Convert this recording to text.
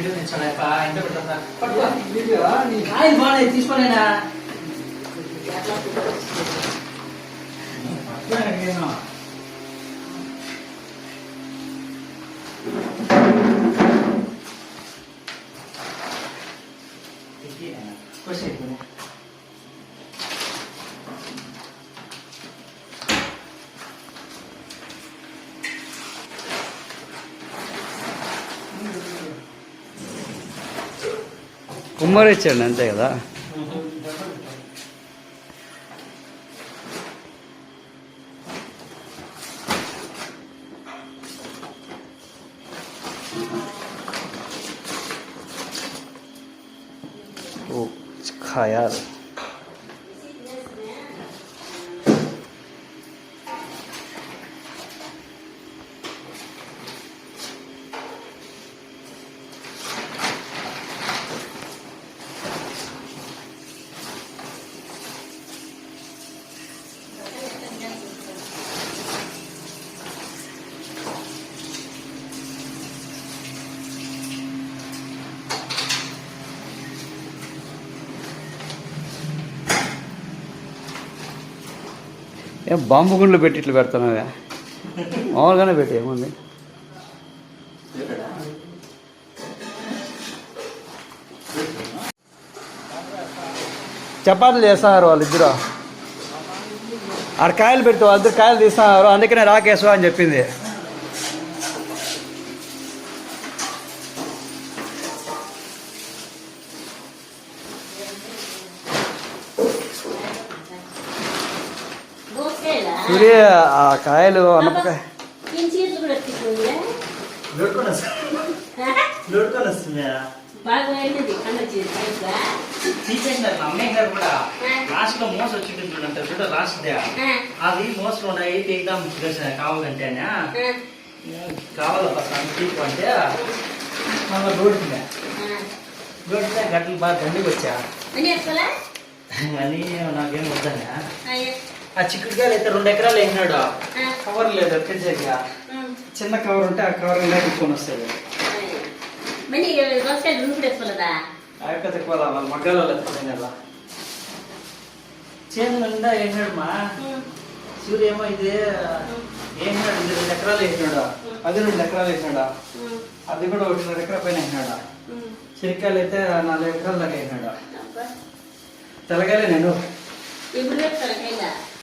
Video తెచ్చాను ఎంత పెడతా ఆయన బాగా తీసుకోలేనా కుమ్మరిచ్చండి అంతే కదా. ఓ ఖయా ఏం బాంబు గుండ్లు పెట్టి ఇట్లా పెడుతున్నావా? మామూలుగానే పెట్టి ఏముంది. చపాతీలు చేస్తున్నారు వాళ్ళిద్దరు. ఆడ కాయలు పెడితే వాళ్ళిద్దరు కాయలు తీస్తున్నారు, అందుకనే రాకేశ్వా అని చెప్పింది. సూర్య ఆ కాయలు అన్నపకాయ అమ్మేసారు కూడా లాస్ట్ లో మోసం వచ్చింది చూడంటారు చూడ లాస్ట్ దే అది మోసం ఉన్నాయి తీద్దాం కావాలంటే కావాలి తీర్పు అంటే మళ్ళీ రోడ్డు గట్టలు బాగా దండికి వచ్చా అని నాకేం వద్దనే. ఆ చిక్కుడుకాయలు అయితే 2 ఎకరాలు వేసినాడు, కవర్ లేదు వచ్చేసరిగా. చిన్న కవర్ ఉంటే ఆ కవర్ తీసుకొని వస్తుంది. తక్కువ వాళ్ళు మగ్గాల చేను నిండా వేసినాడు మా సూర్య ఏమో ఇది వేసినాడు. 2 ఎకరాలు వేసినాడు, అది 2 ఎకరాలు వేసినాడు, అది కూడా 1.5 ఎకరా పైన వేసినాడు. చిరికాయలు అయితే 4 ఎకరాల దాకా వేసినాడు. తెలగాలే నేను